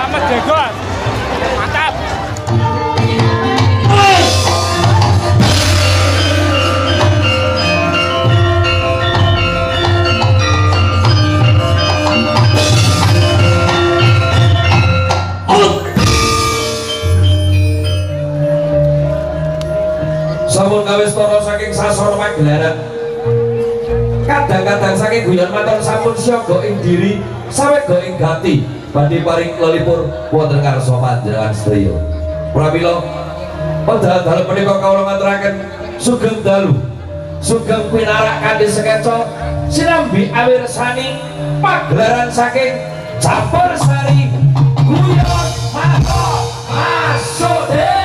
Mas Degos. Mantap. Sampun kawis tara saking sasana pagelaran. Kadang-kadang saking guyon matur sampun siaga ing diri sawet go ing gati badhe paring lelipur wonten karsa panjenengan sedaya. Pramila padahal menika kawula ngaturaken sugeng dalu sugeng pinarak kanthi sekeca sinambi awirsani pagelaran saking Campursari Guyon Mato Masude.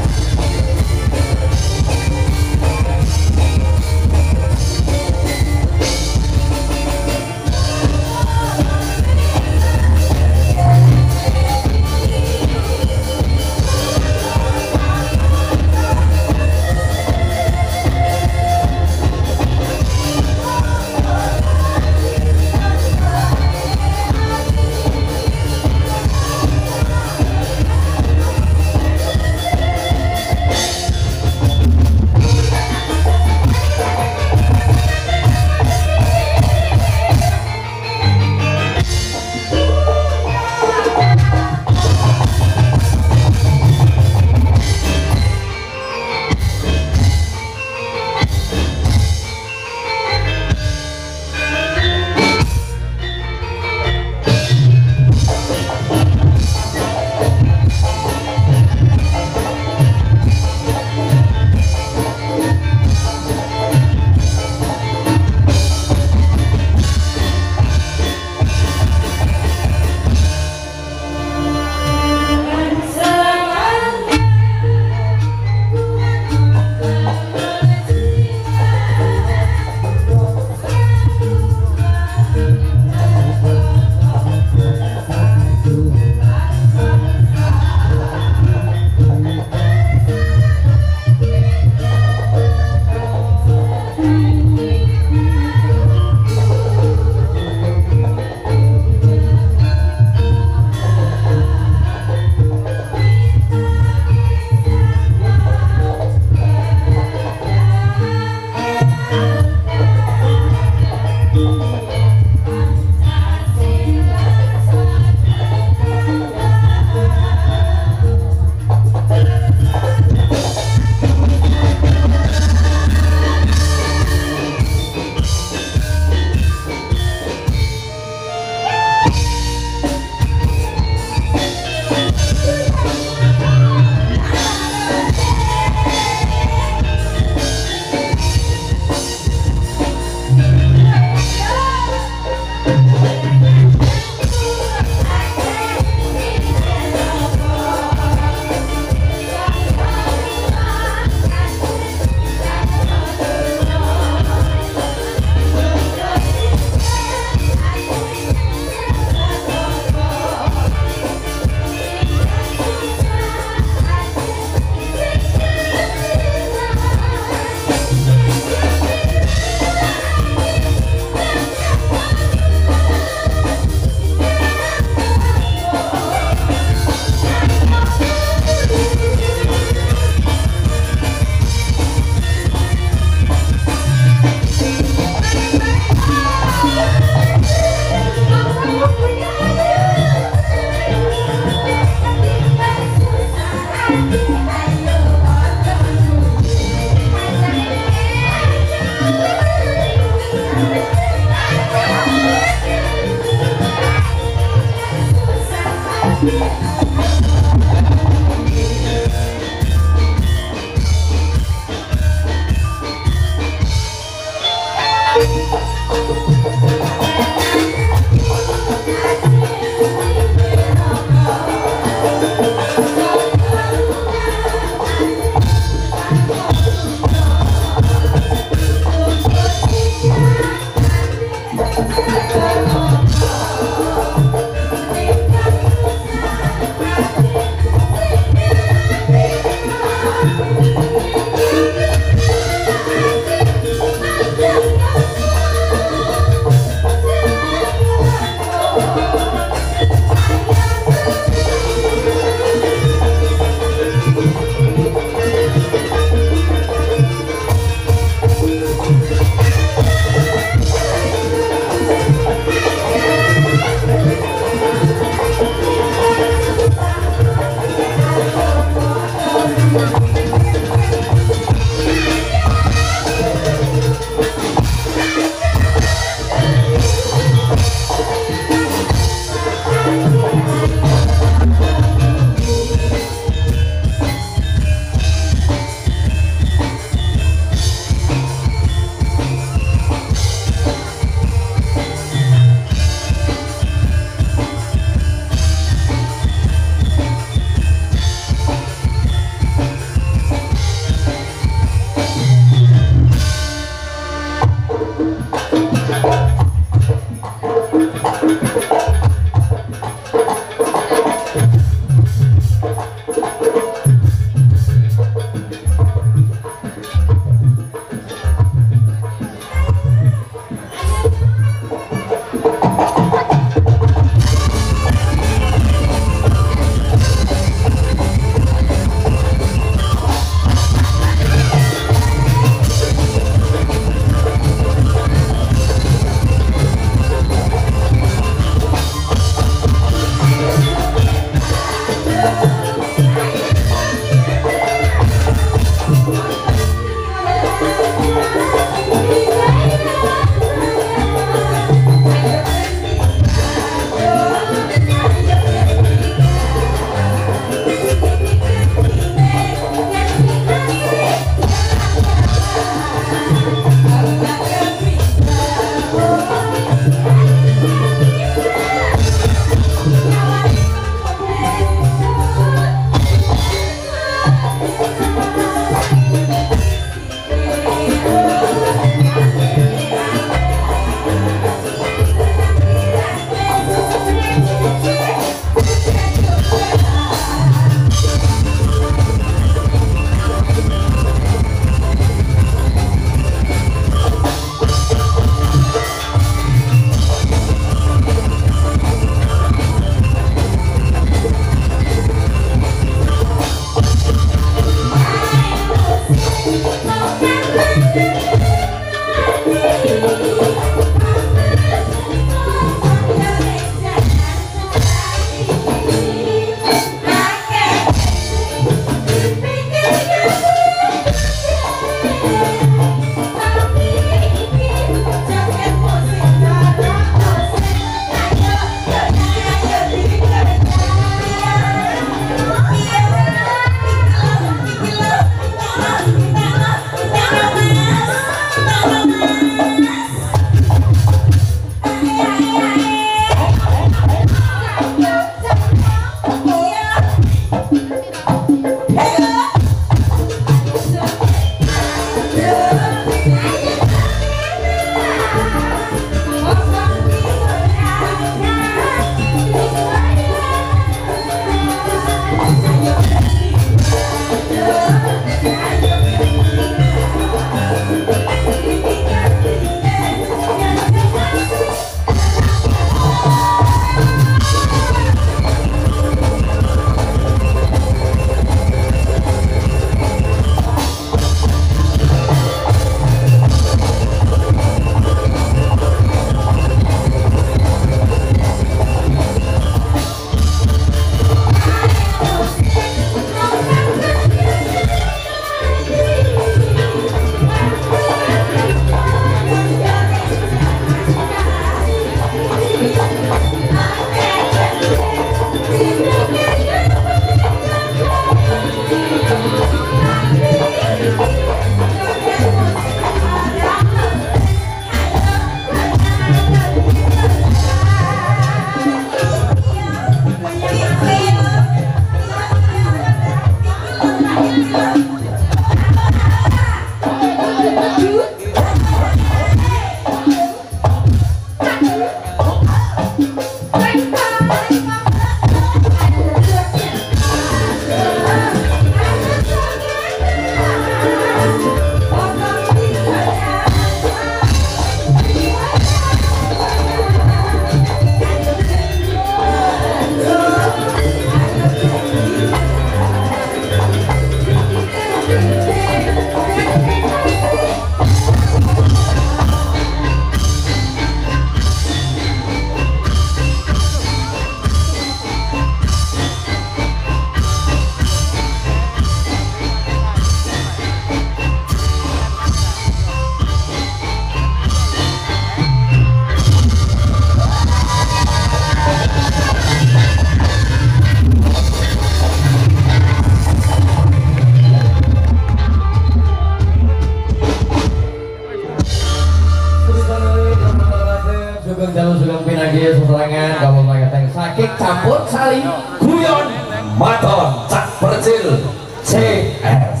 saking campur sali guyon maton cak percil CS.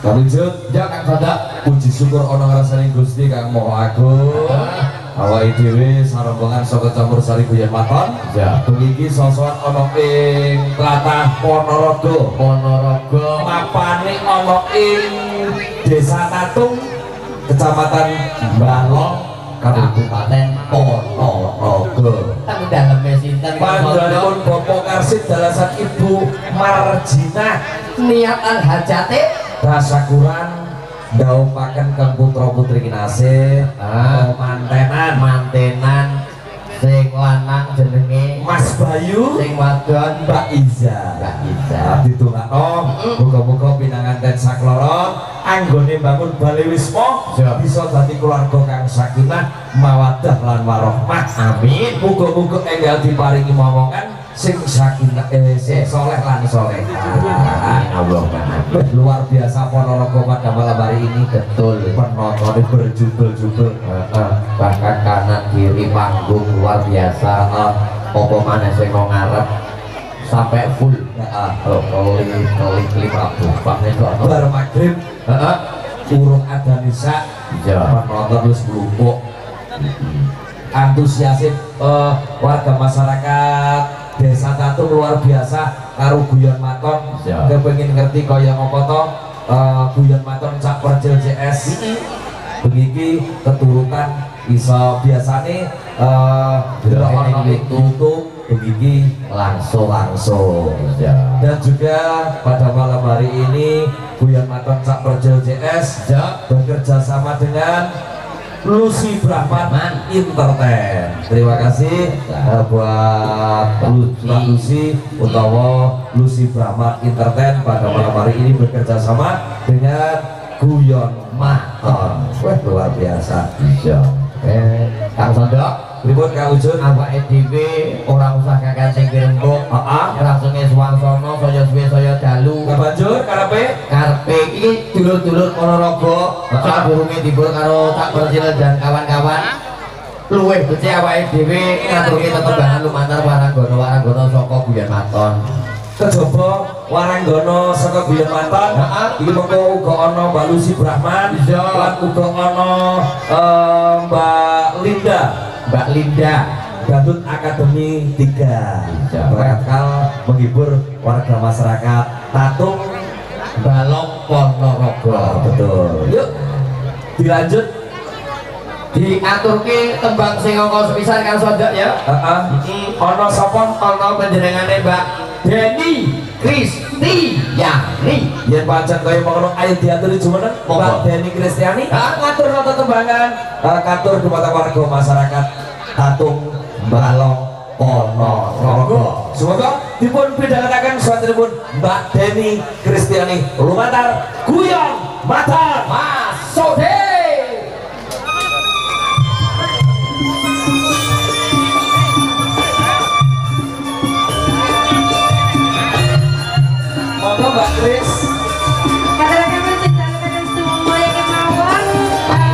Lanjut ya Kang Sada. puji syukur ana ngrasani Gusti Kang Maha Agung. Awake dhewe sarembangan saka campur sari guyon maton. Ya, bengi iki sosokan ana ing tlatah Ponorogo. Mapane ana ing Desa Tatung, Kecamatan Balong, Kabupaten Ponorogo. Teng daleme sinten Panjenenganipun Bapak Karsid dalasan Ibu Marjinah niatan hajate tasakuran ndhawuhaken kang putra-putri kinasih mantenan sing lanang jenenge Mas Bayu, sing wadon Mbak Iza. Ditungakno muga-muga pinanganten sakloron anggone bangun Bali Wisma bisa dadi keluarga kang sakinah mawaddah lan warahmah. Amin. Muga-muga enggal diparingi momongan sing sakinah sing saleh lan salehah. Allah. Luar biasa Ponorogo pada malam hari ini. betul Penontonnya berjubel-jubel. bahkan kanan kiri panggung luar biasa. Apa maneh sing nang ngarep sampai full. Keli buka itu Bar maghrib urung ada nisa penonton wis mlumpuk. Antusiasif warga masyarakat Desa Tatung luar biasa karo guyon maton. Kepengin ngerti kaya apa to guyon maton cak percil CS. Begini keturutan iso biasane ono YouTube begini langsung dan juga pada malam hari ini guyon maton cak percil CS bekerja sama dengan Lucy Brahman Entertain. Terima kasih buat Lucy utawa Lucy Brahman Entertain pada malam hari ini bekerja sama dengan guyon maton. Wah luar biasa. Kang Sada Ribut Kang Ujun. Awake dhewe ora usah kakek sing rembug. Heeh. Langsung swangsana saya suwe saya dalu. Banjur karepe Karepe iki dulur-dulur Ponorogo sadurunge dibul karo Cak Persil dan kawan-kawan. Luwih becik awake dhewe ngaturke tetembangan lumantar Waranggono saka Guyon Maton. kejaba Waranggono saka Guyon Maton. Iki mengko uga ana Mbak Lucy Brahman, lan uga ana Mbak Linda Badut Akademi 3 bakal menghibur warga masyarakat Tatung Balong Ponorogo. Betul. Yuk dilanjut diaturke tembang sing angka sepisan karo Sondok ya. Ana sapa? Ana panjenengane Mbak Deni Kristiani. Yen pancen kaya mengkono ayo diaturi jumeneng Mbak Deni Kristiani. Ngatur nata tembangan katur dumateng warga masyarakat Tatung Balong Ponorogo. Semoga dipun pidhangetaken satenipun Mbak Deni Kristiani lumantar Guyon Maton. Mas Sode. Monggo Mbak Kris. Kadang-kadang menceritakan semua yang kemauan masyarakat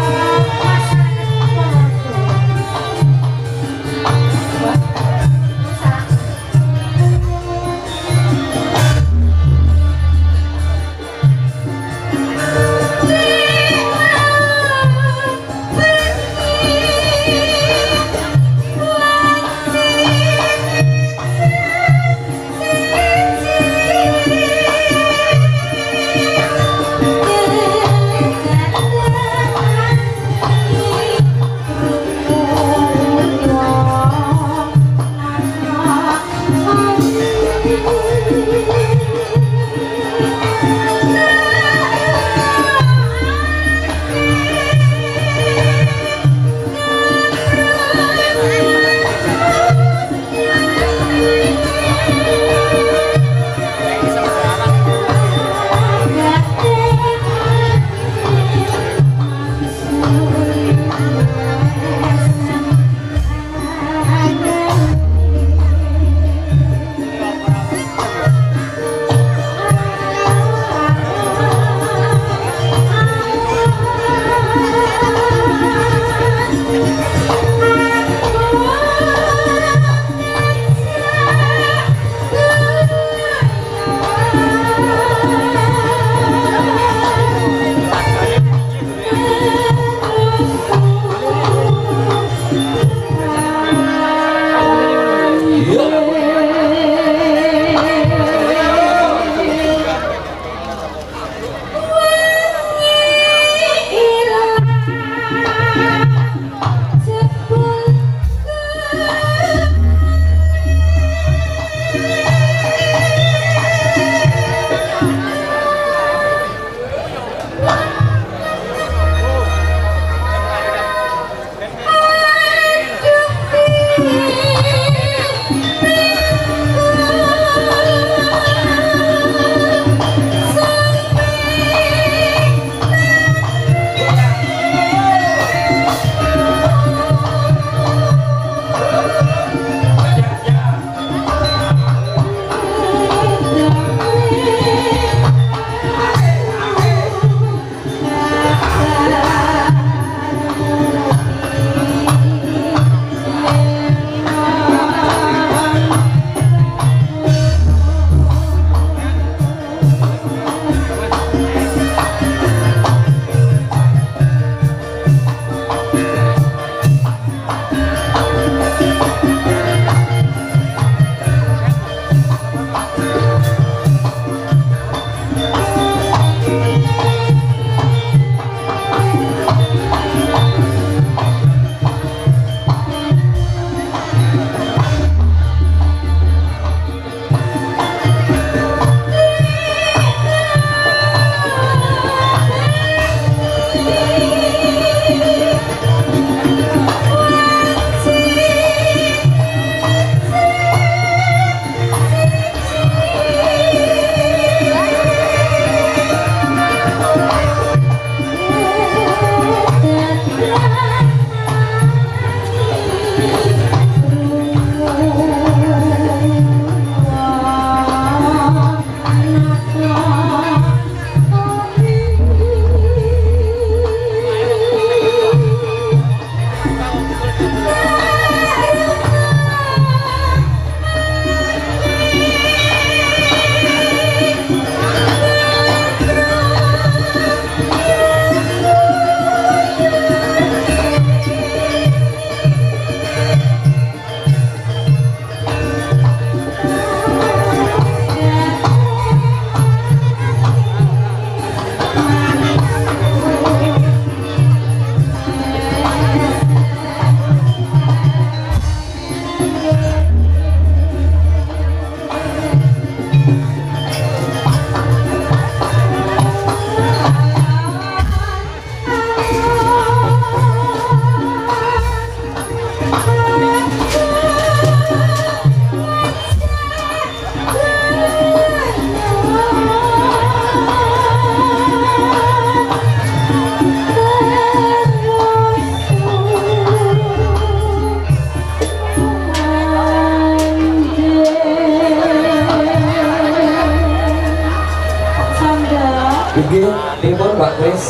Mbak Kris.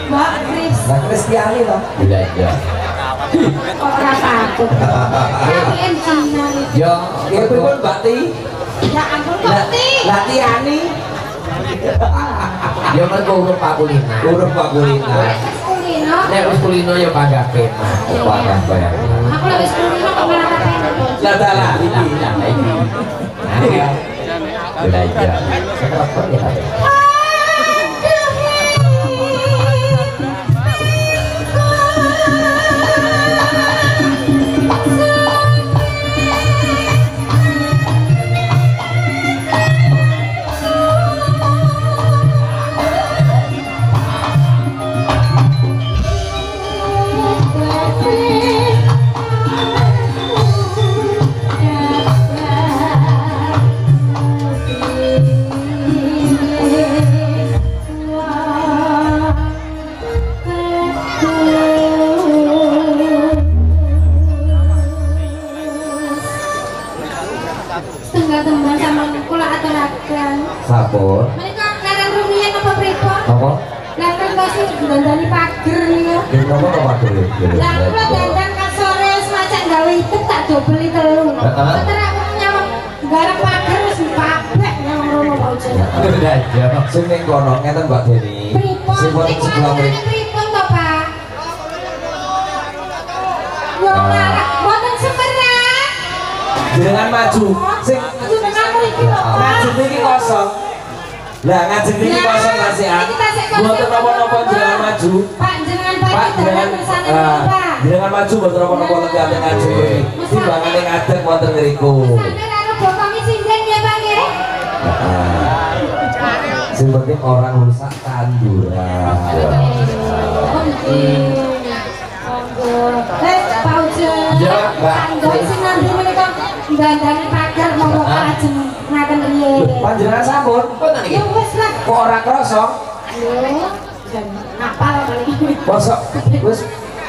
Mbak Kris. Mbak Kristiani toh. Iya. Ora takut. Kalian Cina. Ya, ya pripun Mbak Ti? Ya ampun Mbak Ti. Latiani. Ya mergo urip Pak Kulina. Urip Pak Kulina. Kulino. Nek wis kulino ya panggah penak. Panggah bayar. Aku wis kulino kok malah kepenak. Lah dalah iki. Lah iya. Sekerepet ya. Tengah-tengah sama kula aturaken. Sampun. Menika larang rumiyin apa pripun? Apa? Larang kasih dandani pager niku. Napa to Pak Dul? Lah kula dandan ka sore wis macak gawe iket tak dobeli telu. Heeh. Terus aku nyawang garap pager wis kabeh nang rono Pak Ujen. Lah iya. Sing ning kono ngeten Mbak Deni. Pripun? Sing wonten Niku sebelah aturane mriki. pripun to, Pak? Yo larang boten semerang. Jenengan maju. Sing Jenengan mriki lho, Pak. ngajeng iki kosong. Lah ngajeng iki kosong kasihan. Mboten napa-napa jenengan maju. Pak jenengan Pak Pak jenengan bersane ah, Pak. jenengan maju mboten napa-napa lagi ngajeng mriki. Timbangane ngadeg wonten ngriku. Sampe karo bokongi sinden ya Pak nggih. Sing penting orang rusak tanduran. Pak Ujen. Ya, Mbak. Tanggal sinambi menika dandani pager monggo lajeng ngaten riye. Panjenengan sampun. Mboten iki. Ya wis lah. Kok ora krasa? Yo, jan apal kali. Mosok wis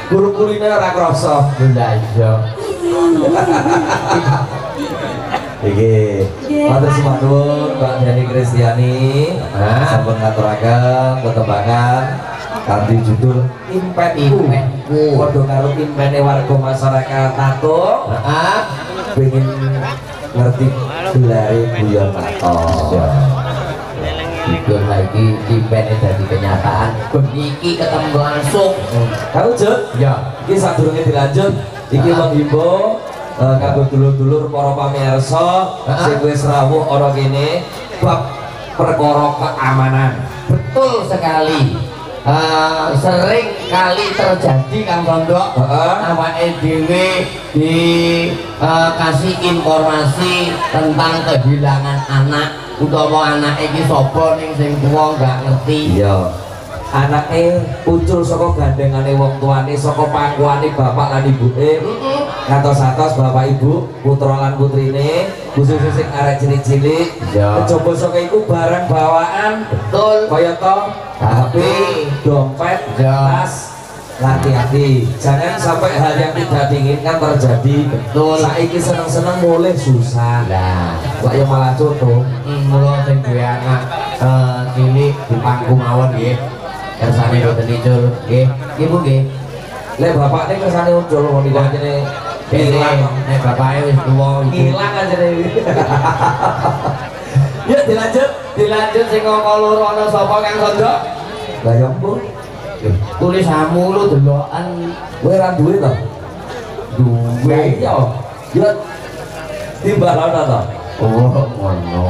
guru kuliner ora krasa. Lah iya. Iki matur suwun Mbak Deni Kristiani sampun ngaturaken tetembangan kanthi judul Impenku. Padha karo impene warga masyarakat Tatung. Heeh. Pengen ngerti gelare guyon Tatung. Iki lagi impene dadi kenyataan. Beniki ketemu langsung. Kau Jut, Ya. iki sadurunge dilanjut iki menghimbau kanggo dulur-dulur para pamirsa sing wis rawuh ana kene bab perkara keamanan. Betul sekali. Sering kali terjadi Kang Tondo, awake dhewe dikasih informasi tentang kehilangan anak utawa anak iki sapa ning sing tuwa nggak ngerti. Iya. Anake ucul saka gandengane wong tuane, saka pangkuane bapak lan ibuke. Ngatos-atos bapak ibu, putra lan putrine, khususnya sing arek cilik-cilik. Ya. Coba saka iku barang bawaan Betul. kaya to HP, dompet, Ya. tas. Hati-hati, jangan sampai hal yang tidak diinginkan terjadi. Betul. Saiki seneng-seneng mulai susah. Lah, Kok yang malah contoh. mulo sing duwe anak cilik di pangku mawon nggih. Kersane boten icul nggih. Ibu nggih. Lek bapakne kersane ucul wong iki jane Hilang, nek bapaknya wis tuwa hilang aja deh. Yuk dilanjut sing ngomong loro ana sapa Kang Tondo? lah ya ampun, Tulisanmu lu delokan kowe ra duwe to? duwe. Iya. Yuk timbalana to. Oh, ngono.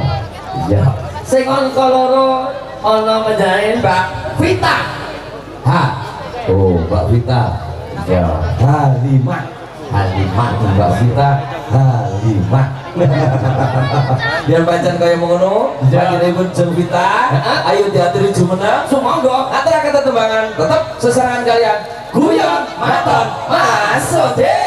Iya. Sing angka loro ana menjahin Mbak Vita. Ha. Oh, Mbak Vita. Iya. Halimah. Halimah Mbak Vita Halimah. Biar pancen kaya mengono, panjenengan Jeng Vita, ayo diaturi jumeneng. Sumangga aturaken tetembangan tetep sesarengan kalian. Guyon Maton Mas Sode.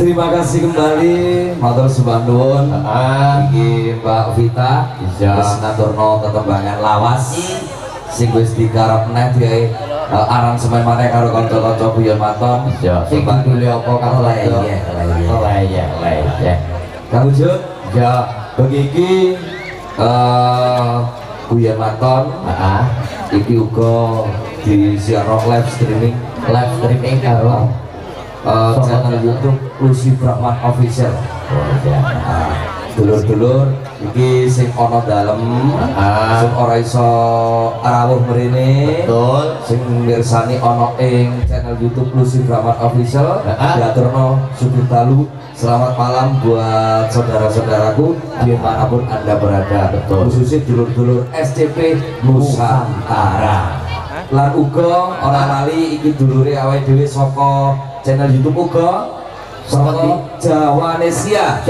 terima kasih kembali matur sembah nuwun. Iki Mbak Vita wis ngaturno tetembangan lawas sing wis digarap neh diae aransemen maneh karo kanca-kanca Buyon Maton. Sing dulu apa karo iya. Kang Ujud ya begiki Buyon Maton iki uga disiarno live streaming karo channel YouTube Lucy Brahman Official. Dulur-dulur iki sing ana dalem sing ora iso rawuh mrene betul sing mirsani ana ing channel YouTube Lucy Brahman Official diaturno Supir Dalu. Selamat malam buat saudara-saudaraku dimanapun anda berada, betul khususnya dulur-dulur SCP Nusantara lan uga ora lali iki dulure awake dhewe saka channel YouTube uga saka Jawanesia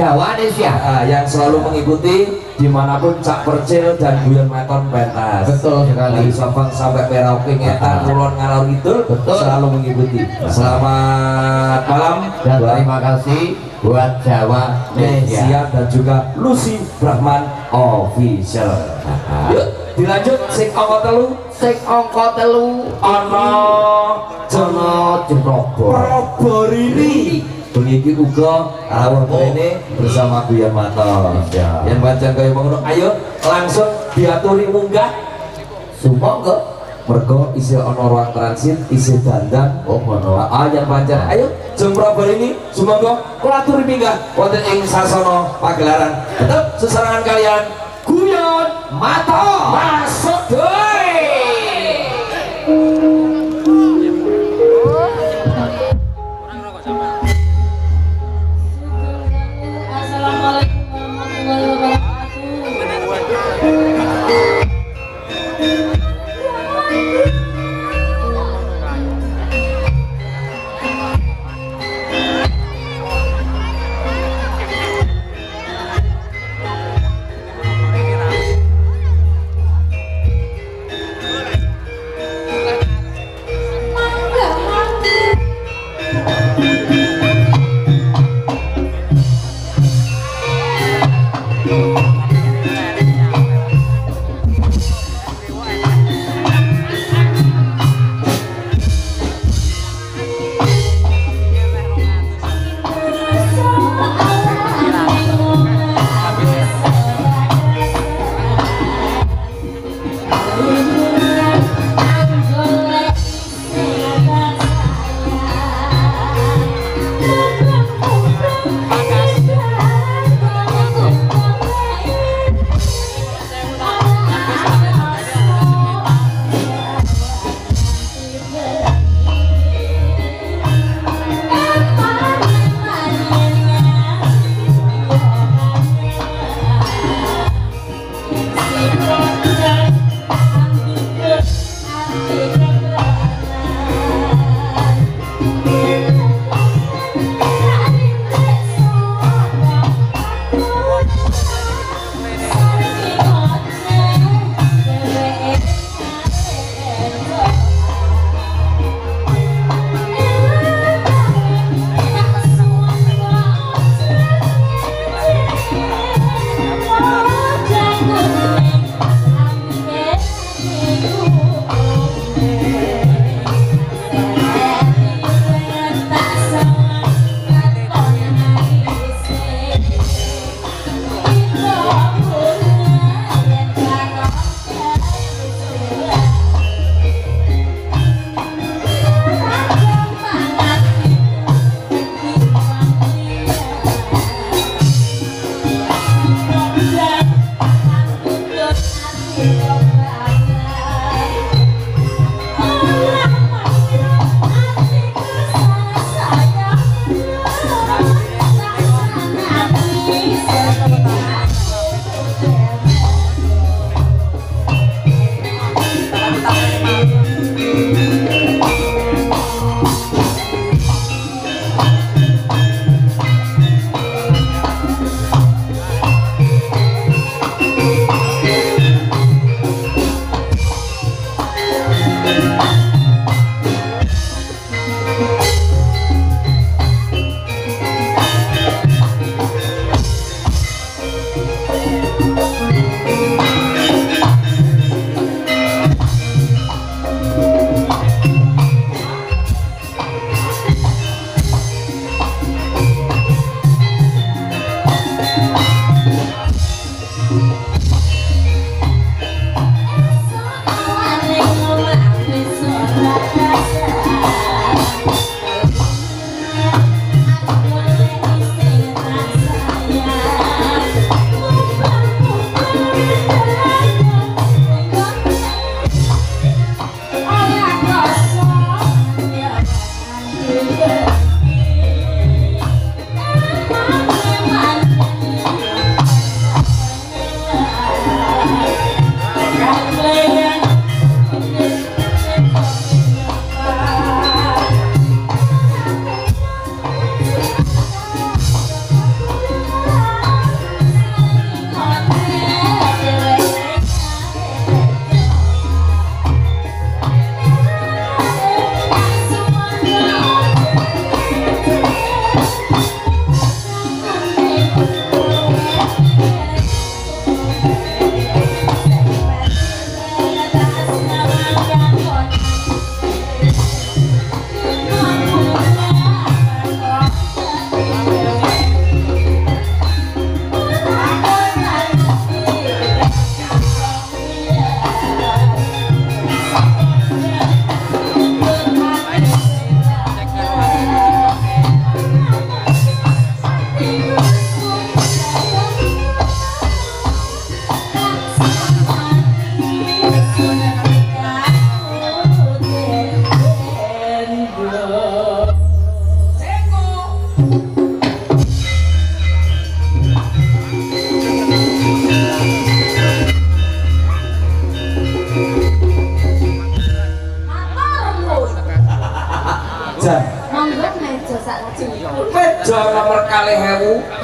yang selalu mengikuti dimanapun Cak Percil dan Buyon Maton pentas. Betul sekali. Dari Sabang sampai Merauke Ngetan Kulon Ngalor itu selalu mengikuti. Selamat malam dan terima kasih buat Jawanesia dan juga Lucy Brahman Official. Yuk dilanjut sing angka telu ana Jemrobor ini begini uga rawuh mrene bersama Buyon Maton. Yen pancen kaya ngono ayo langsung diaturi munggah sumangga mergo isih ana ruang transit isih dandan ngono. Yen pancen ayo Jemrobor ini sumangga kula aturi minggah wonten ing sasana pagelaran. Tetep sesarengan kalian Buyon Maton masuk deui.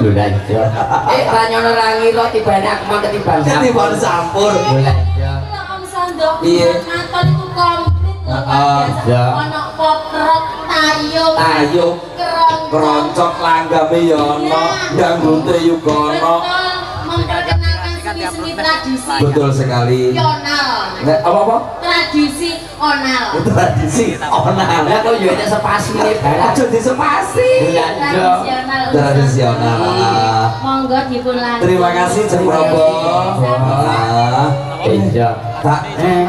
Lho lah iya. Ra nyono ra ngira tibane aku mau ketiban. Ketiban sampur. Lho lah iya. Om Sando. Iya. Nonton itu komplit loh. Ya. Ono poprok tayung. Tayung keroncok langgame ya ono, danggute juga ono. Memperkenalkan seni-seni tradisi. Betul sekali. Nasional. Apa? Tradisi onal. Tradisi onal. Lah kok yo nek sepasi ne barang. Aja disepasi. Tradisional. Tradisional. Monggo dipun lanjut. Terima kasih Jeng Probo. Iya.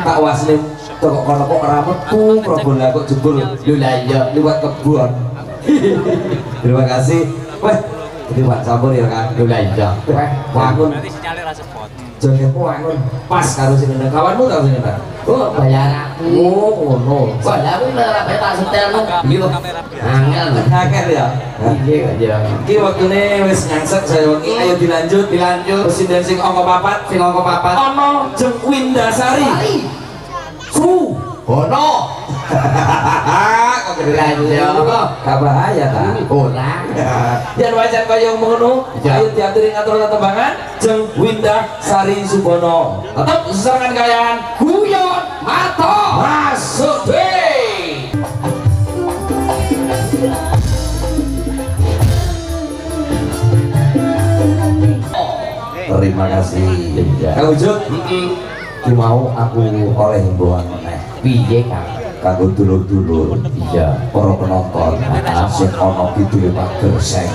Tak wasne kok kono kok ora metu Probo lah kok jebul. Lho lah iya. Liwat kebun. Terima kasih. Weh, ketiban sampur ya kan. Lho lah iya. Weh, wangun. Nanti sinyalnya rasa spot. Jangan wangun. Pas karo sing ngendang. Kawanmu tau sing ngendang? Oh, bayar aku. Oh, ngono. Kok lah aku ora tak setelno. Yo. Angel. Akeh ya. Iya iya. Iki waktune wis nyangsek saya wengi ayo dilanjut. Presiden sing angka 4. Sing angka papat. Ono Jeng Windasari. Su. Ono. Kok Lanjut. gak bahaya ta? Ora. Jan wajan kaya ngono, Ya. ayo diaturi ngatur tembangan Jeng Windasari Subono. Tetep serangan kayaan guyon mato masuk deh. Terima kasih. Kang Ujut, ki mau aku oleh himbauan meneh. Piye, Kang? Kanggo dulur-dulur, Iya. para penonton, sing ana kidule Pak Gerseng.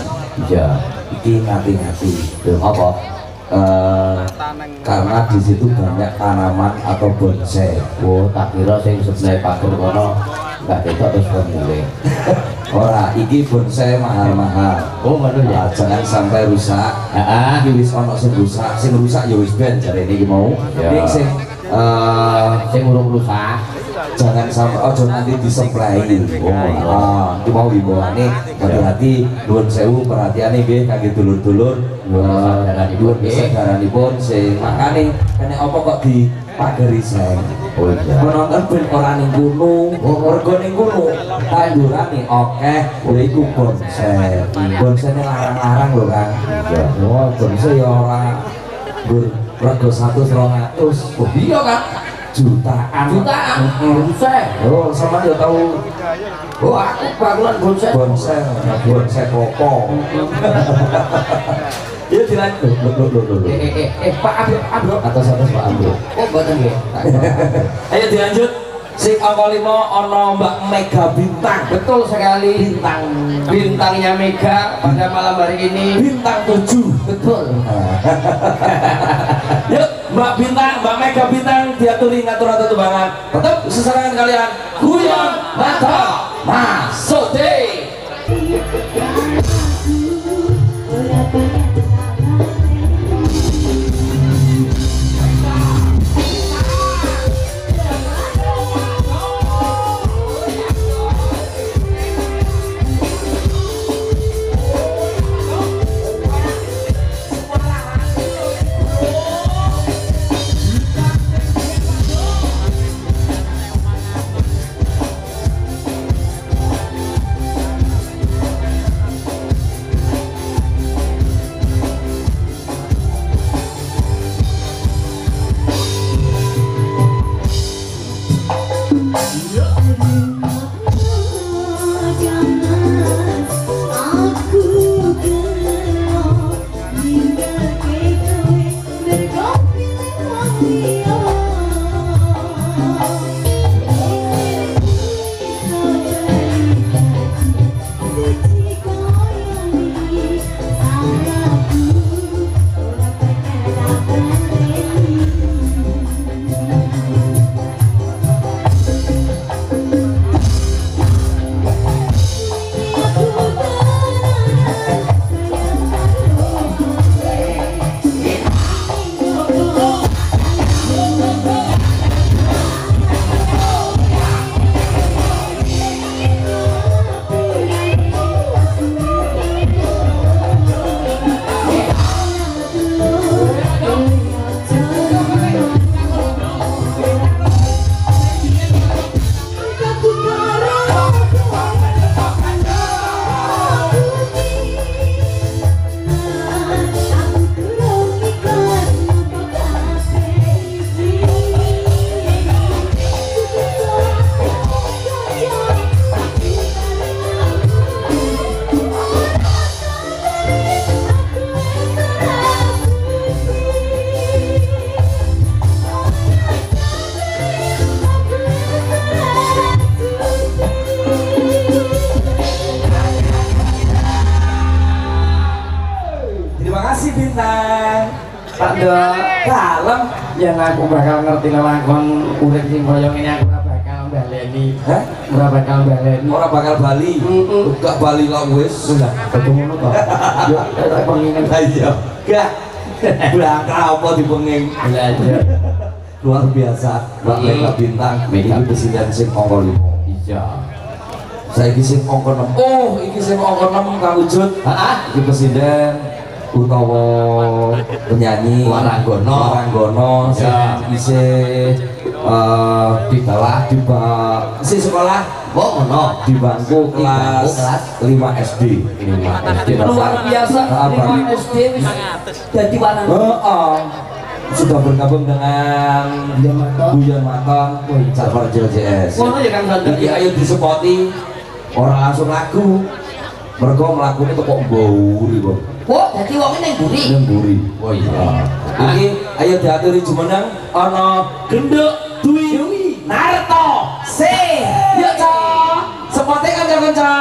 Iya. Iki ngati-ngati. Apa? Karena di situ banyak tanaman atau bonsai. Oh, tak kira sing sebelah pager kono enggak ketok terus mulai. Ora, iki bonsai mahal-mahal. Oh, ngono ya. Jangan sampai rusak. Heeh. Iki wis ana sing rusak ya wis ben jarene iki mau. Ya. Iki sing Sing urung rusak. jangan sampai ojo nanti diseplai. Iki mau himbauane hati-hati nuwun sewu perhatiane nggih kangge dulur-dulur. Sadaranipun nggih. Sadaranipun sing makane kene apa kok di pageri seng. Oh iya. Penonton ben ora ning kono, mergo ning kono tandurane akeh, lha iku bonsai. Bonsai larang-larang lho Kang. Iya. Oh, bonsai ya ora gur rego 100-200. Oh iya Kang. Jutaan. Bonsai. Oh, sama dia tahu Oh, aku bangunan bonsai. bonsai koko. Ya dilanjut. Pak Abro. Atas Pak Abro. Oh, boten nggih. Ayo dilanjut. Sing angka 5 ana Mbak Mega Bintang. Betul sekali. Bintangnya Mega pada malam hari ini. Bintang 7. Betul. Yuk, Mbak Bintang, Mbak Mega Bintang diaturi ngatur-atur tembangan. Tetap sesarangan kalian. Guyon mata masuk deh. Terima kasih Bintang. Tak ada kalem yang aku bakal ngerti lelakon urip sing koyo ngene aku ora bakal baleni. Hah? Ora bakal baleni. Ora bakal bali. Gak bali kok wis. Enggak, ketemu to. Yo tak pengin Ayo. Gak. Bangka apa dipenging. belajar. Luar biasa. Mbak Mega Bintang. Ini presiden sing angka 5. Iya. Saiki sing angka 6. Oh, iki sing angka 6 Kang Wujud. Heeh. Iki presiden utawa penyanyi Waranggono Ya. isih di bawah si sekolah Ngono. di bangku kelas 5 SD. Luar biasa. Apa? 5 SD wis dadi warang. Sudah bergabung dengan Buyan Maton, Sabar JLJS. Ngono ya Kang Sandra. Iki ayo disepoti orang langsung lagu. Mereka melakukan itu kok mburi kok. Kok dadi wong ning mburi? Yang mburi. Oh iya. Iki ayo diaturi jumeneng ana Genduk Dwi Narto. Yo Cok. Sepote kanca-kanca.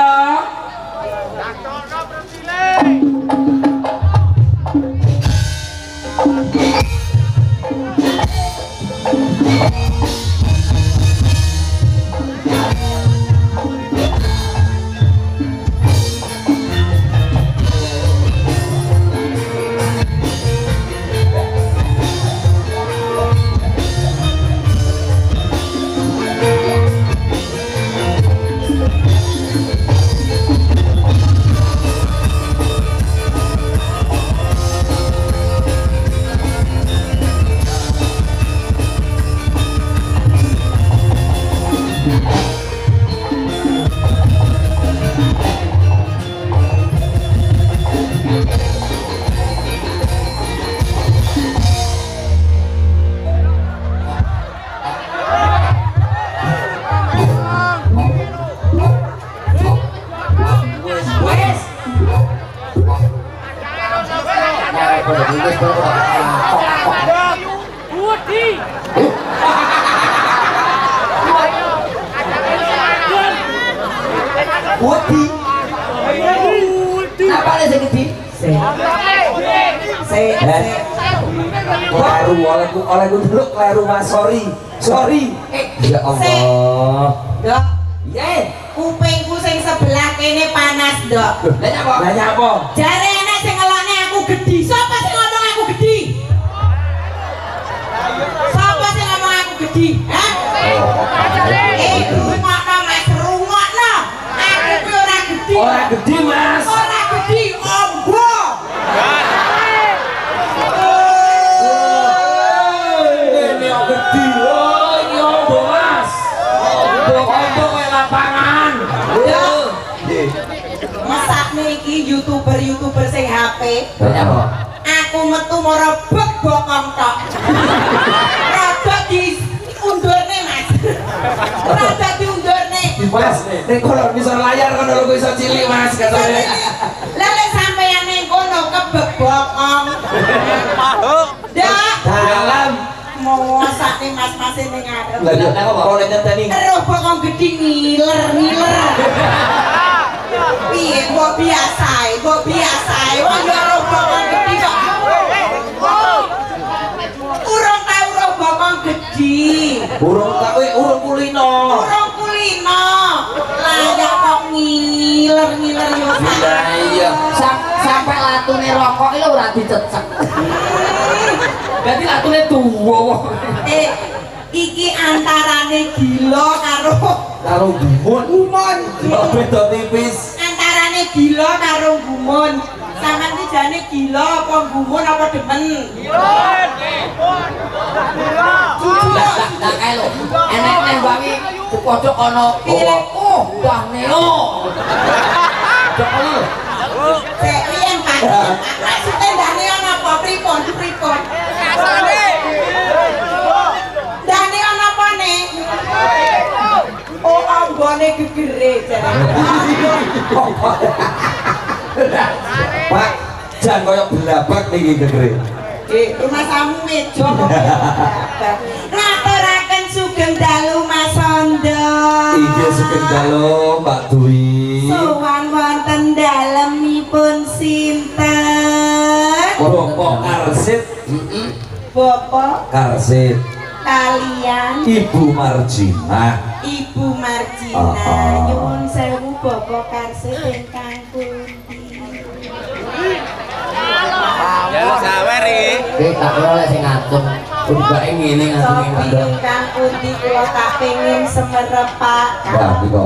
Olehku dulu kleru Mas, sorry. Ya Allah. Dok, Yen, kupingku sing sebelah kene panas, Dok. nanya apa? Jare enek sing ngelokne aku gedhi. Sapa sing ngomong aku gedhi? Sapa sing ngomong aku gedhi? Hah? Rungokno Mas, rungokno. Aku ki ora gedhi. Ora gede Mas. Ora gedhi, ombo. Ini yang gede. Oh, ini ombo Mas. Ombo kayak lapangan. Mesakne iki YouTuber sing HP. Apa? Aku metu mara bek bokong tok. Rada diundurne Mas. Rada diundurne. Mas, ning kolor bisa layar kan lo bisa cilik Mas katanya. Lah nek sampeyan ning kono kebek bokong. Dak. Dalam. Mau sakne mas-mas ning ngarep. Lah yo kalau nyenteni. Terus bokong gedhi ngiler. Piye mbok biasae, wong yo ora bokong gedhi kok. Urung tau ora bokong gedhi. Urung kulino. Urung kulino. Layak kok ngiler yo. Iya, sampai latune rokok itu ora dicecek. Berarti latune tuwa. Iki antarane gila karo gumun. Beda tipis. antarane gila karo gumun. Sampeyan iki jane gila apa gumun apa demen? Tak kae lho. Enek nang wangi di pojok ana. Oh, Mbah Neo. Jok lho. Sik riyen Pak. Maksudnya ndane ana apa pripun? Ndane ana apa ne? Oh, ambone gegere jare. Pak, jan koyo belabak niki gegere. Rumah tamu meja kok. Ngaturaken sugeng dalu Mas Sondo. Iki sugeng dalu Mbak Dwi. Sowan wonten dalemipun sinten? Bapak Karsit. Bapak Karsit. kalian Ibu Marjina. Ibu Marjina. Nyuwun sewu Bapak Karsit ingkang pundi. Ya saweri. Tak oleh sing ngacung. Ubake ngene ngacung Sopi mandang. ingkang pundi kula tak pengin semerepak. Wah, niko.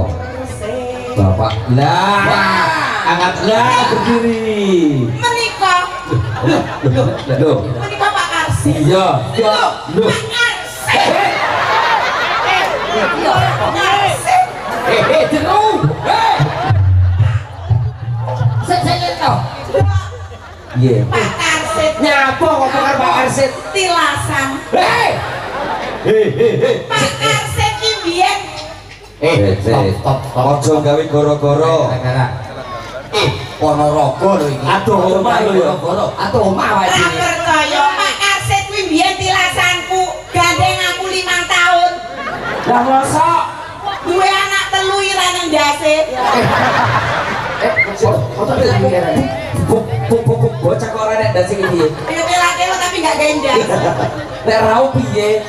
Bapak. Lah, angkatlah berdiri. Menika. Loh. Menika Pak Karsit. Iya. Loh, Loh. Pak Karsit. Pak Karsit. Jeru. Saya to. Iya. Pak Karsit. Nyapa kok karo Pak Karsit? Tilasan. Hei. Pak Karsit ki biyen Stop. Ojo gawe goro-goro. Ponorogo lho iki. Aduh, omah lho ya. Aduh, omah wae ora iki. percaya Pak Karsit kuwi biyen tilasanku gandeng aku 5 tahun. Lah mosok Duwe anak telu ira nang ndase. Foto lagi kan. bocah kok ora nek ndase iki. Ayo pelake lo tapi gak gendas. Nek rau piye?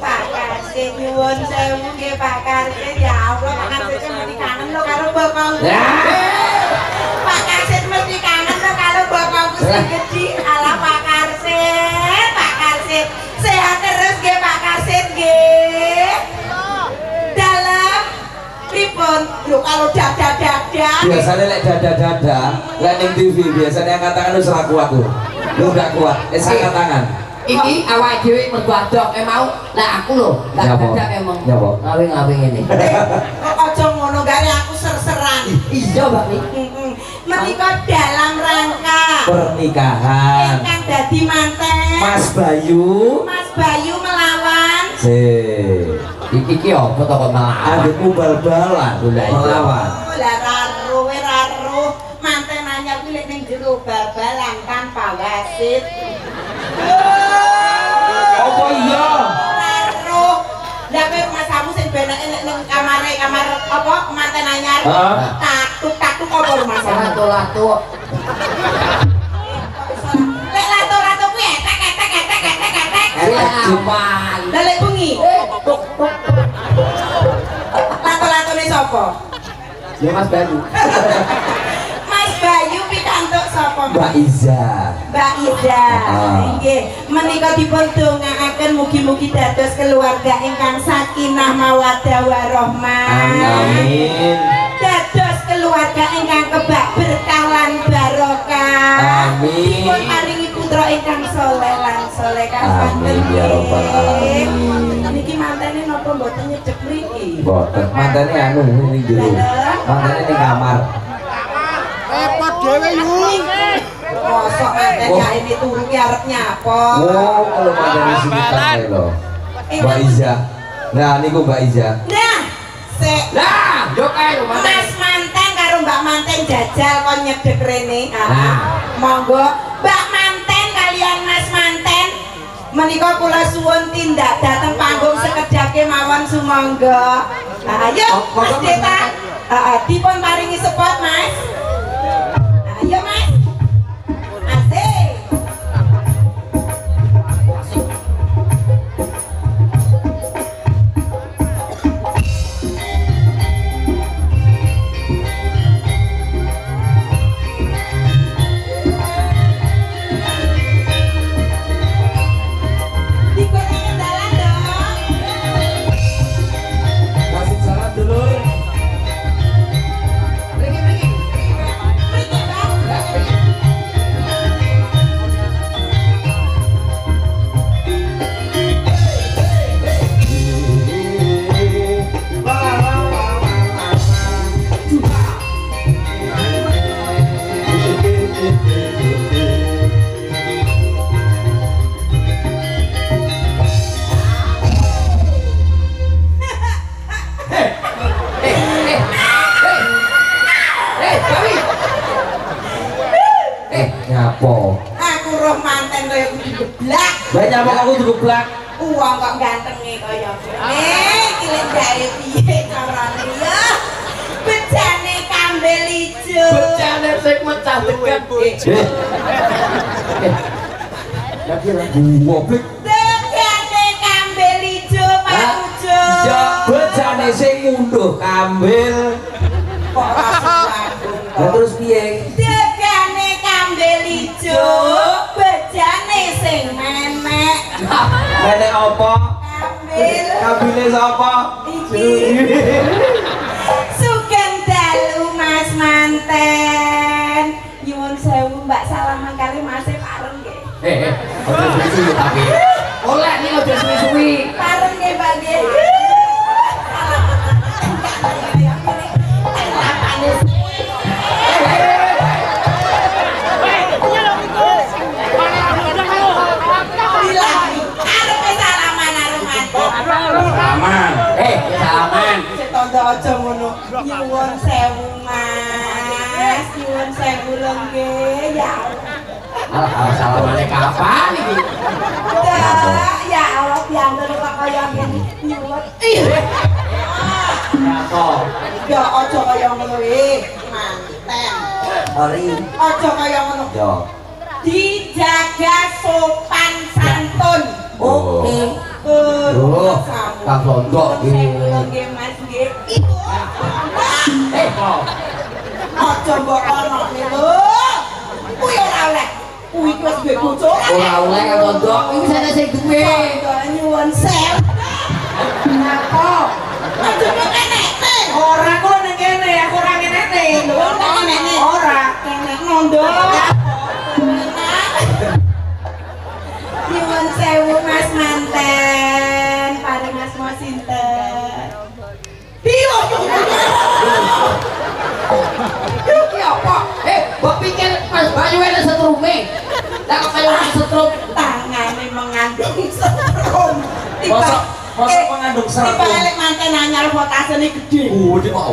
Pak Karsit nyuwun sewu nggih Pak Karsit. Ya Allah Pak Karsit mesti kangen lo karo bapakku. Pak Karsit mesti kangen lo karo bapakku sing gedhi. Alah Pak Karsit, Pak Karsit. Sehat terus nggih Pak Karsit nggih. Dalam pripun? Lho kalau dada-dada. Biasanya lek dada-dada, lek ning TV biasanya angkat tangan wis ora kuat tuh. Lu gak kuat, angkat tangan. Iki awake dhewe mergo adok mau. Lah aku lho, tak Nyapa? dadak emang. Nyapa? Ngawe-ngawe ngene. Kok aja ngono gare aku ser-seran. Iya, Mbak Nik. Menika dalam rangka Pernikahan ingkang dadi manten Mas Bayu. Mas Bayu melawan Iki apa to kok malah? Adikmu bal-balan melawan. lah raruh manten anyar kuwi lek ning jero bal-balan tanpa wasit. Apa iya? Raruh. Lah kowe masamu sing benake nek ning kamar apa manten anyar. Heeh. Taktuk apa masamu? Lato-lato. Lek lato-lato kuwi etek. Juman. Lah lek bengi. Lato-latone sapa? Ya Mas Bayu. Mas Bayu pikantuk sapa? Mbak Iza. Mbak Ida. Nggih, menika dipun dongaaken mugi-mugi dados keluarga ingkang sakinah mawaddah warahmah. Amin. Dados keluarga ingkang kebak berkah lan barokah. Amin. Dipun paringi putra ingkang saleh lan salehah. Amin ya rabbal alamin. Niki mantene napa mboten nyedhek mriki? Boten mantene anu ning jero. Mantene ning kamar. Repot dhewe yu. Mosok manten ya ini turu ki arep nyapa. Oh, kalau mantene sini santai lho. Mbak Iza. Nah, niku Mbak Iza. Nah, sik. Lah, yo kae lho Mas. Mas manten karo Mbak manten jajal kon nyedhek rene. Nah. Monggo Mbak manten kalian Mas manten menika kula suwun tindak dateng panggung sekedhap kemawon sumangga. Ayo Mas Deta. Dipun paringi support Mas. Ayo Mas. Asik. Dikurangin dalan dong. Kasih salam dulu. Mriki. Mriki, Bang. Nyapo? Aku roh manten kaya kudu geblak. Lah nyapo aku digeblak. Uang kok gantenge kaya ngene. Iki lek gawe piye carane ya? Bejane kambel ijo. Bocane sing mecah dekat. Ya kira Goblok. Tegane kambil ijo Pak Ujo. ya bejane sing ngunduh kambil Kok langsung ya terus piye Tegane kambil ijo, bejane sing menek. menek apa Kambil kambile sapa iki. Sugeng dalu Mas Manten. Nyuwun sewu Mbak salaman kali Mas pareng nggih. ojo suwi tapi oleh nih ojo suwi-suwi Pareng nggih Mbak nggih. aman aman Tondo aja ngono. Nyuwun sewu Mas, nyuwun sewu lho nggih. Ya Allah salamane kapan iki Allah, ya Allah piantun kok kaya ngene. Nyuwun. apa Ya aja kaya ngono manten. ori Aja kaya ngono. yo Dijaga sopan santun. oke Oh, tak londok ini. ini Nggih Mas nggih. Iku. Aja mbok ono lho. Kuwi ora oleh. Kuwi wis duwe bojo ora oleh kan londok iki sene sing duwe nyuwun sewu. Napa? Aja kene. ora kok ning kene aku ora ngene Lho, kene. ora Kene ngondo. Nyuwun sewu Mas Manten. Paring asma sinten? Piye iki apa mbok pikir Mas Bayu ana setrume lah kok kaya ora setrum tangane mengandung setrum. Masa mengandung setrum? Tiba elek manten anyar potasene gede. gede kok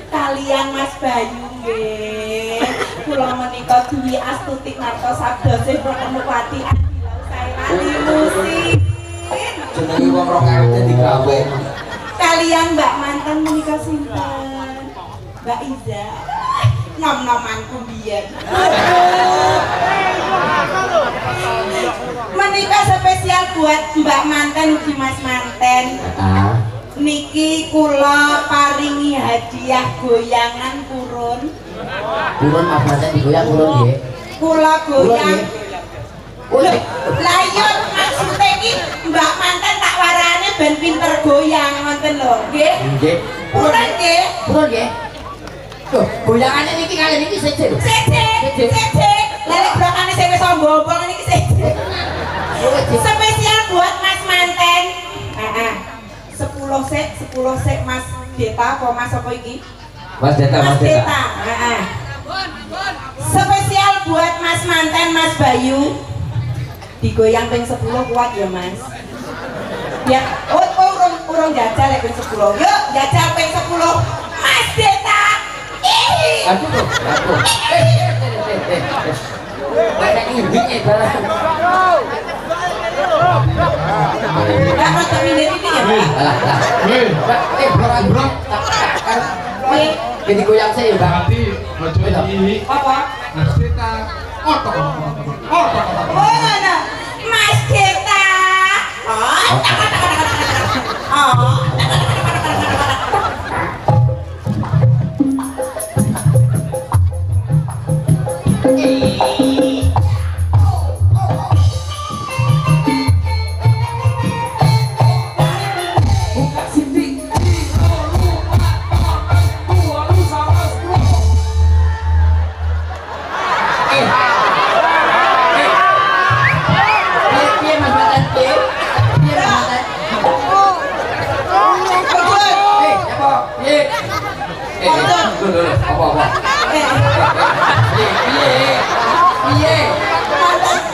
Kalian Mas Bayu nggih. Kula menika duwi Astuti Nartasabda sing Pramuwati Andilau Sairani Musin. jenenge wong rong awet digawe Kalian Mbak mantan menika sinten? Mbak Iza. Nom-nomanku biyen. Menika spesial buat Mbak manten ugi Mas manten. Niki kula paringi hadiah goyangan purun. Purun Mas Manten digoyang purun nggih. Kula goyang. Oleh Lah iya maksude iki Mbak manten tak warane ben pinter goyang ngoten lho, nggih. nggih. Purun nggih. Purun nggih. Tuh, goyangannya niki kali niki sece. Sece. Lelek brokane sing wis ombong niki sece. Spesial buat Mas manten. Heeh. 10 sek Mas Deta apa Mas apa iki? Mas Deta, Mas Deta. Heeh. Spesial buat Mas manten Mas Bayu. Digoyang ping 10 kuat ya Mas. Ya, urung jajal ping 10. Yuk, jajal ping 10. Mas Deta. Aduh, aduh. Banyak ini barang. Enggak rada minit iki ya, Pak. Barang bro. Wih, Jadi goyang saya ya, Bang. apa? Oh, mana? Mas Deta. Oh.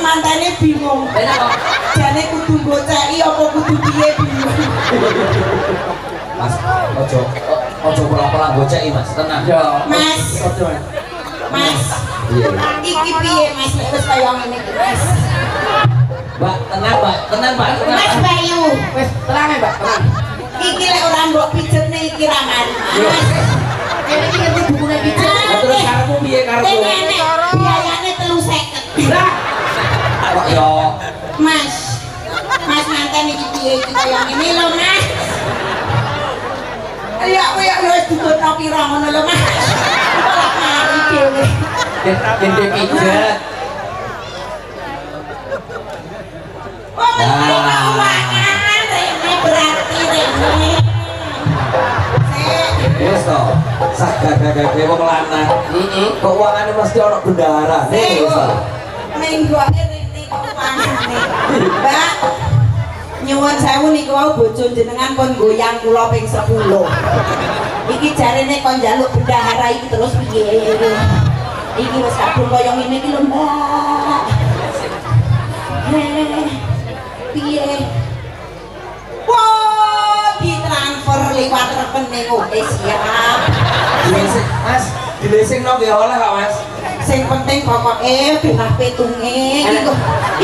Mantane bingung. Jane kudu goceki apa kudu piye bingung. Mas, ojo pola-pola goceki Mas, tenang. Mas, Ojo Mas. Mas. Iya. Iki piye Mas nek wis kaya ngene iki, Mas? Mbak, tenang Mbak, tenang Mbak, tenang. Mas Bayu, Wes, tenang ya Mbak, tenang. iki lek ora mbok pijetne iki ra mari. Mas. Ini ngerti bukune pijet. Terus karepmu piye karepmu? Nek enek biayane 350. Lah, kayak gini loh mas. Ayo aku ya wis dudukno pira ngono lho mas. Mari dhewe. Gede pijet. Oh, ini berarti Rene. Wis to, sak gagah-gagah wong lanang. Keuangane mesti ana bendahara. Wis to. Minggu akhir ini keuangane. Mbak, nyuwun sewu niku wau bojo jenengan kon goyang kula ping 10. Iki jarene kon njaluk bendahara iki terus piye? Iki wis kadung koyo ngene iki lho, Mbak. Piye? Wah, ditransfer lewat rekening oke siap. Mas, dilesing nang nggih oleh kok Mas. Sing penting pokoke benah petunge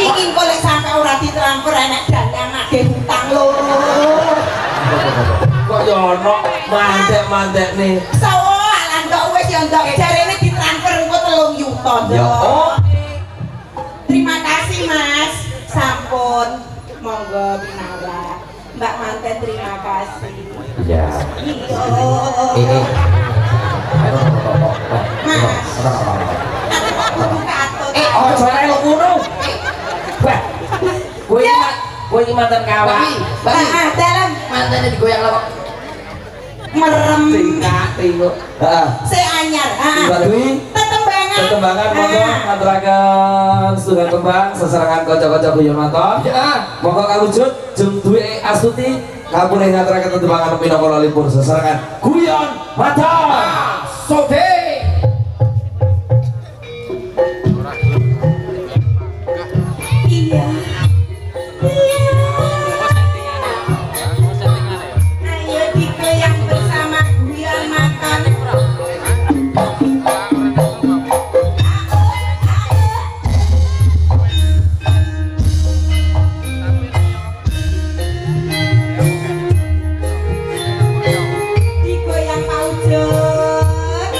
iki kok lek sampe ora ditransfer enek dalan nagih hutang lho. Kok yo ono mandek-mandek nih. Soalan kok wis yo ndok jarene ditransfer engko 3 yuta. Ya, oh. Terima kasih Mas. Sampun. Monggo pinarak. Mbak Manten terima kasih. Iya. Iya. Ini. Mas. Aku katut. Oh, suara lu kuno. Wah. Kowe iki mantan kawan. Mbak, dalam Mantene digoyang lho kok. merem. Tinggo. Heeh. Se anyar. Dibadui Tetembangan. tetembangan monggo ngaturaken setunggal tembang sesarengan kanca-kanca guyon maton. Ya. Monggo kawujud Jung Dwi Astuti kapulih ngaturaken tetembangan minangka lalipur sesarengan guyon maton. Sobe. Iya. Ayo digoyang bersama guyon makan. Digoyang paujut.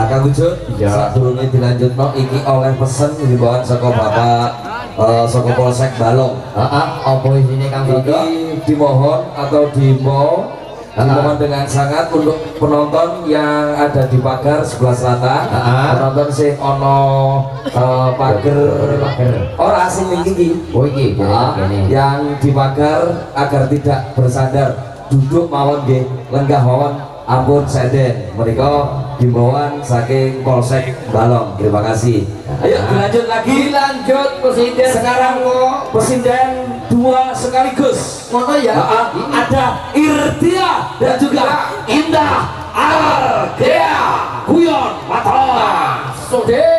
Kang Wujud, sadurunge dilanjutno iki oleh pesen himbauan saka Bapak saka Polsek Balong. Apa isine Kang Brodo? Iki dimohon atau dimohon dengan sangat untuk penonton yang ada di pagar sebelah selatan, penonton sing ono pagar ora asing iki. Oh iki, yang di pagar agar tidak bersandar, duduk mawon nggih, lenggah mawon ampun senden. Mereka himbauan saking Polsek Balong. Terima kasih. Ayo dilanjut lagi. Dilanjut Presiden. Sekarang Presiden dua sekaligus. Ngono ya. Ada Irtia dan juga Indah Argea Guyon Matola. Sode.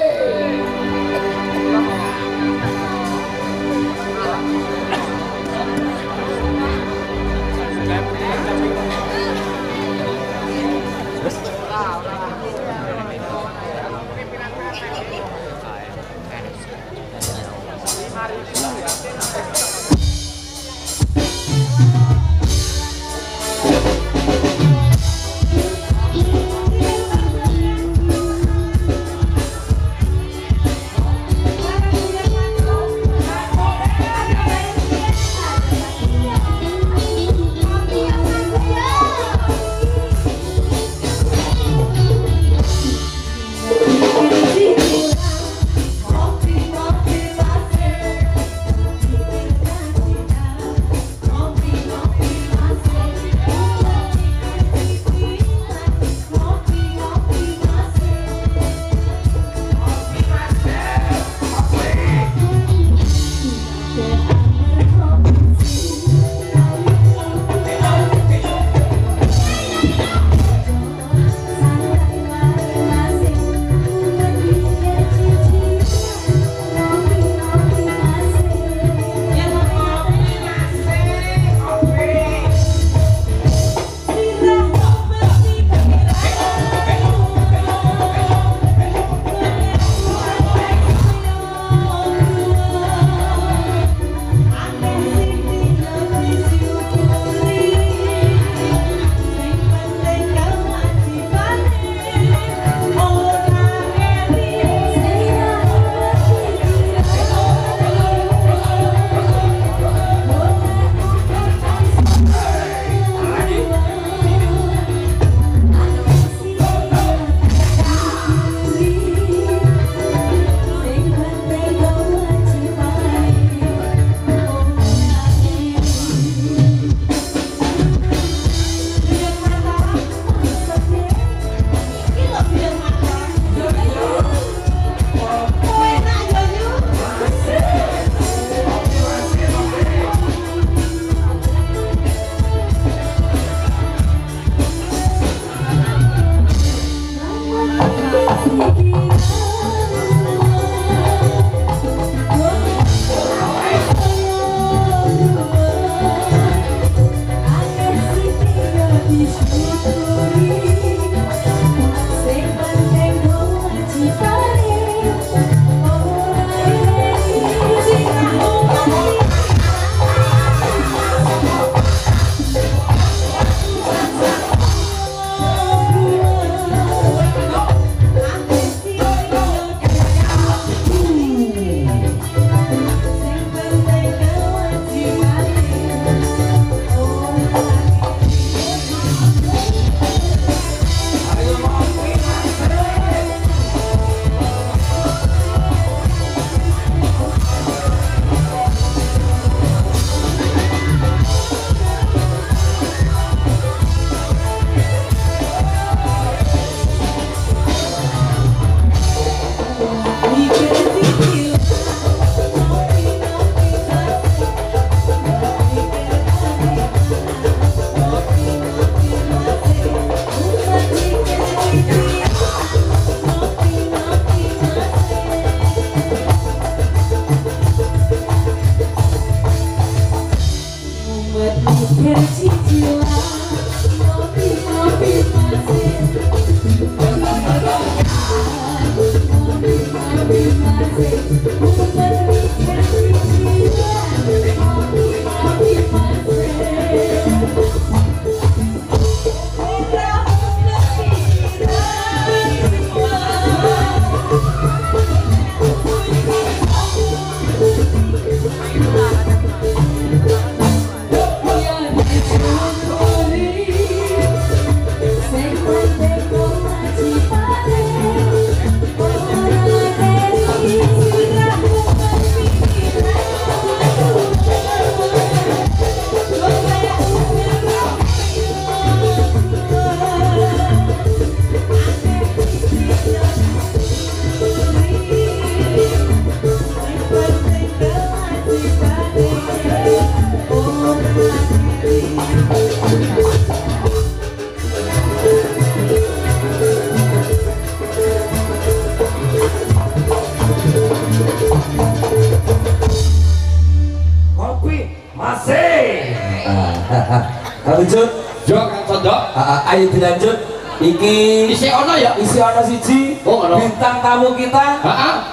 Lanjut, Jok, Sondok. ayo dilanjut. Iki Isi ono ya? isi ono siji. Oh, ono. Bintang tamu kita,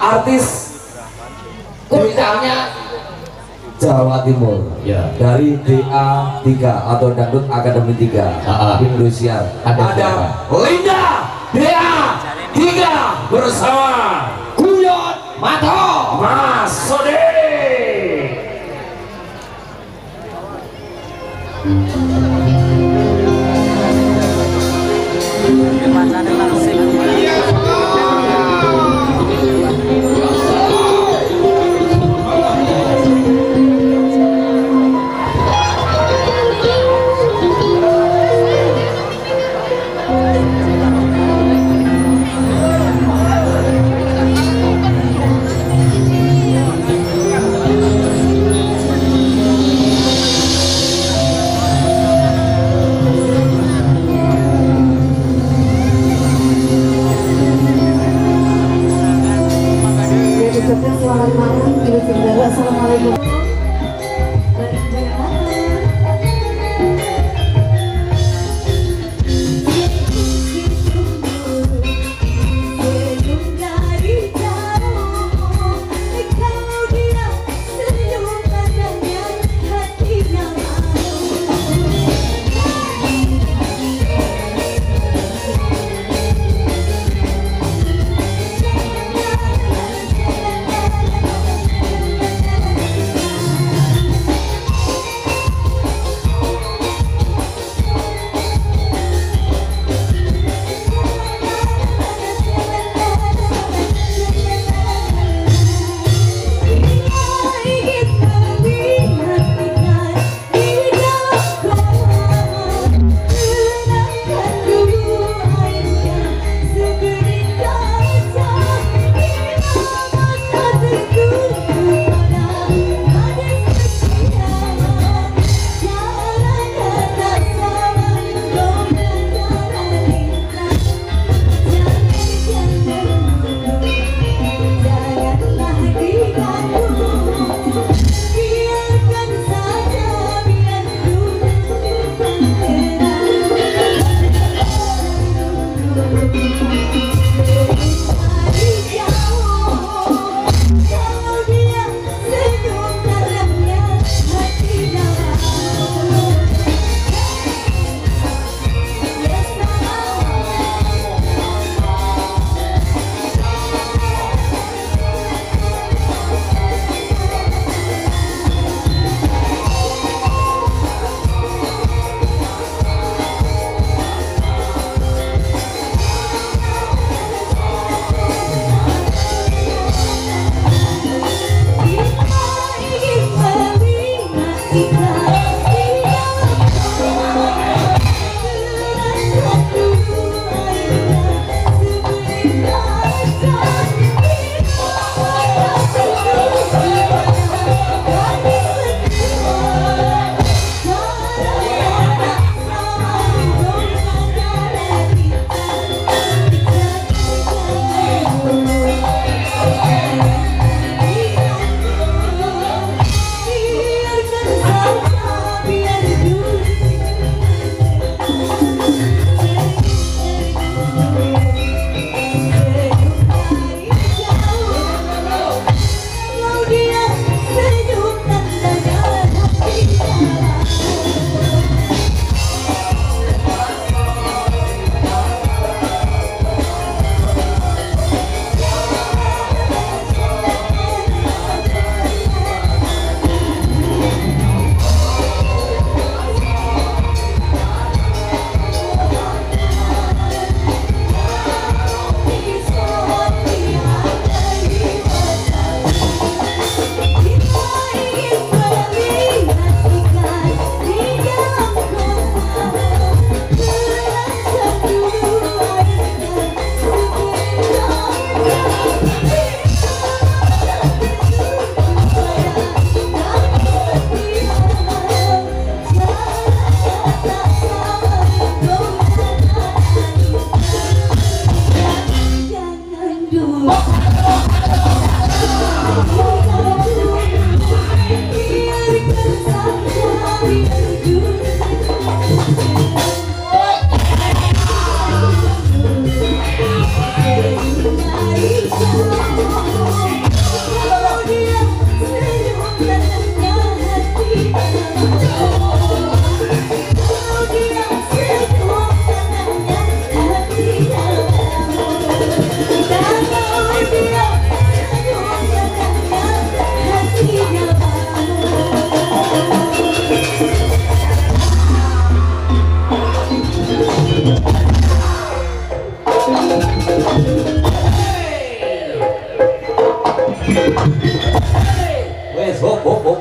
artis Bintangnya Jawa Timur. Ya. Dari DA3 atau Dangdut Akademi 3 Indonesia. Ada Linda DA3 bersama Guyon Mato Mas Sode. Selamat malam, Ibu Saudara. Assalamualaikum.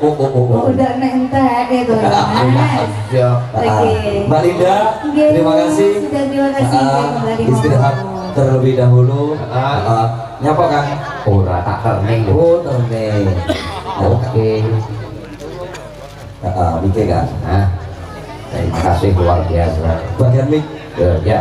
Udah nentek itu Mas. Ya. Oke. Mbak Linda, terima kasih. Sudah terima kasih kembali Istirahat terlebih dahulu. Nyapa Kang? Ora tak terning. Oh, terne. Oke. Oke Kang. Nah, terima kasih luar biasa. Bagian mic. Ya.